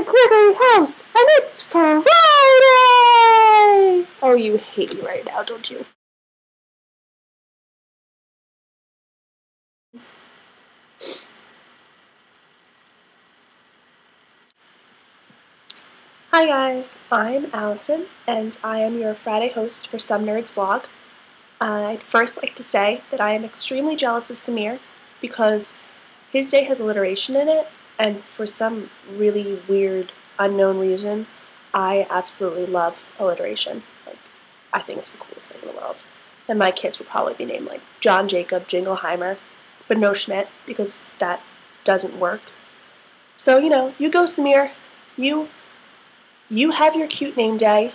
at Gregory House, and it's Friday! Oh, you hate me right now, don't you? Hi guys, I'm Allison, and I am your Friday host for Some Nerds Vlog. I'd first like to say that I am extremely jealous of Samir because his day has alliteration in it, and for some really weird, unknown reason, I absolutely love alliteration. Like, I think it's the coolest thing in the world. And my kids would probably be named like John Jacob Jingleheimer, but no Schmidt, because that doesn't work. So, you go Samir. You have your cute name day.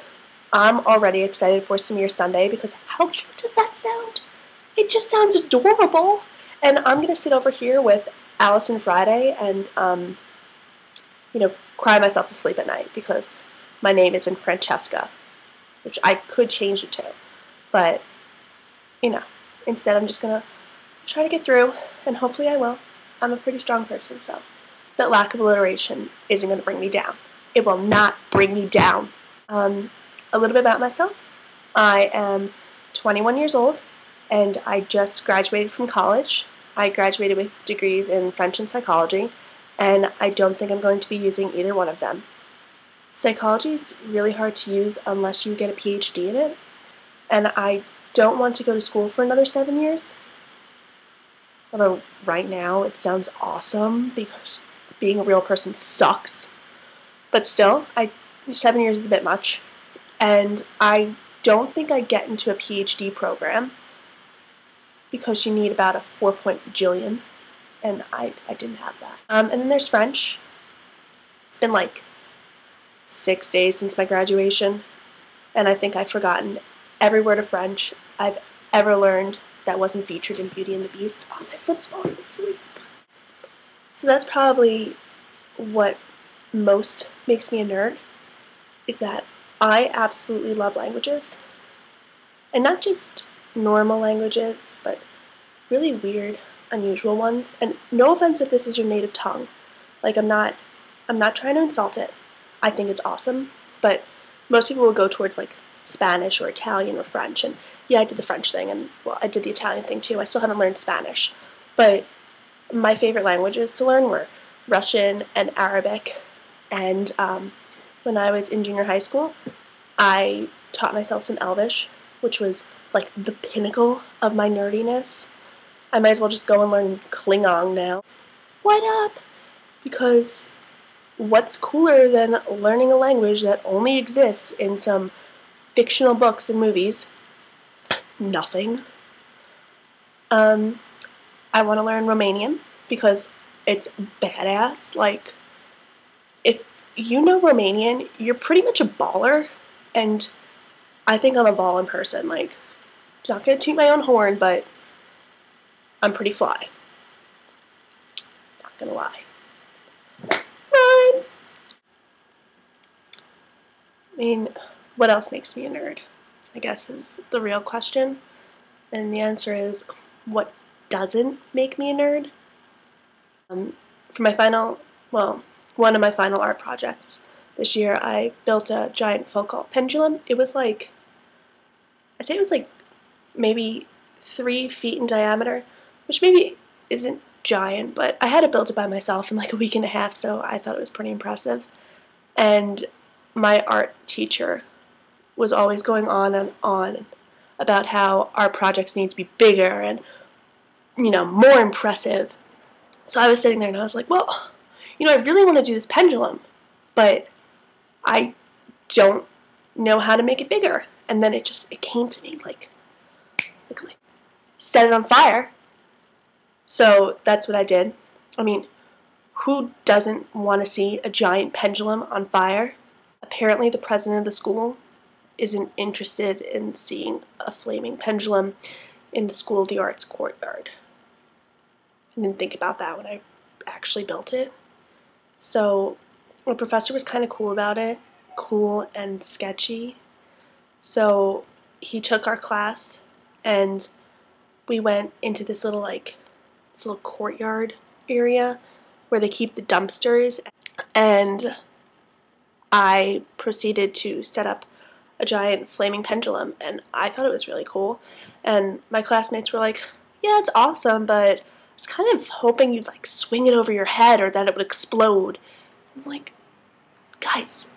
I'm already excited for Samir Sunday because how cute does that sound? It just sounds adorable. And I'm going to sit over here with Allison Friday and, cry myself to sleep at night because my name isn't Francesca, which I could change it to. But, instead I'm just going to try to get through, and hopefully I will. I'm a pretty strong person, so that lack of alliteration isn't going to bring me down. It will not bring me down. A little bit about myself. I am 21 years old, and I just graduated from college. I graduated with degrees in French and psychology, and I don't think I'm going to be using either one of them. Psychology is really hard to use unless you get a PhD in it, and I don't want to go to school for another 7 years. Although right now it sounds awesome because being a real person sucks. But still, 7 years is a bit much, and I don't think I'd get into a PhD program because you need about a 4-point bajillion, and I didn't have that. And then there's French. It's been like 6 days since my graduation, and I think I've forgotten every word of French I've ever learned that wasn't featured in Beauty and the Beast. Oh, my foot's falling asleep. So that's probably what most makes me a nerd, is that I absolutely love languages. And not just normal languages, but really weird, unusual ones. And no offense if this is your native tongue. Like, I'm not trying to insult it. I think it's awesome, but most people will go towards like Spanish or Italian or French. And yeah, I did the French thing, and well, I did the Italian thing too. I still haven't learned Spanish. But my favorite languages to learn were Russian and Arabic. And when I was in junior high school, I taught myself some Elvish, which was like the pinnacle of my nerdiness. I might as well just go and learn Klingon now. What up? Because what's cooler than learning a language that only exists in some fictional books and movies? Nothing. I want to learn Romanian because it's badass. Like, if you know Romanian, you're pretty much a baller, and I think I'm a ballin' person. Like, not gonna toot my own horn, but I'm pretty fly. Not gonna lie. Run! I mean, what else makes me a nerd, I guess, is the real question. And the answer is, what doesn't make me a nerd? For my final, one of my final art projects this year, I built a giant folk art pendulum. It was like, I'd say it was like maybe 3 feet in diameter, which maybe isn't giant, but I had to build it by myself in like a week and a half, so I thought it was pretty impressive. And my art teacher was always going on and on about how art projects need to be bigger and, more impressive. So I was sitting there and I was like, well, I really want to do this pendulum, but I don't know how to make it bigger. And then it came to me like set it on fire. So that's what I did. I mean, who doesn't want to see a giant pendulum on fire? Apparently the president of the school isn't interested in seeing a flaming pendulum in the School of the Arts courtyard. I didn't think about that when I actually built it. So my professor was kind of cool about it, cool and sketchy. So he took our class and we went into this little courtyard area where they keep the dumpsters, and I proceeded to set up a giant flaming pendulum, and I thought it was really cool. And my classmates were like, yeah, it's awesome, but I was kind of hoping you'd like swing it over your head or that it would explode. I'm like, guys,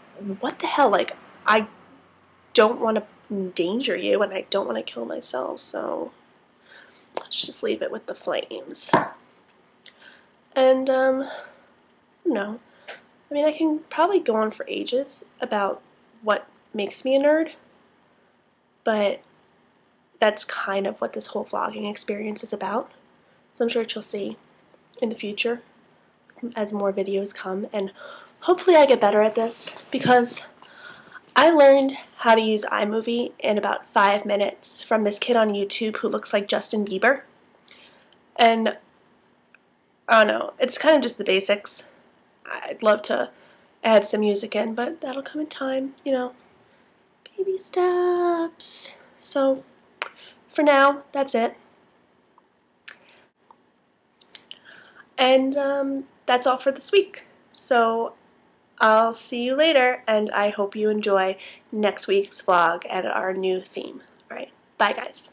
what the hell? Like, I don't want to endanger you and I don't want to kill myself, so let's just leave it with the flames. And, no. I mean, I can probably go on for ages about what makes me a nerd, but that's kind of what this whole vlogging experience is about. So I'm sure you'll see in the future as more videos come, and hopefully I get better at this, because I learned how to use iMovie in about 5 minutes from this kid on YouTube who looks like Justin Bieber. And I don't know, it's kind of just the basics. I'd love to add some music in, but that'll come in time, you know. Baby steps. So for now, that's it. And that's all for this week. So I'll see you later, and I hope you enjoy next week's vlog and our new theme. Alright, bye guys.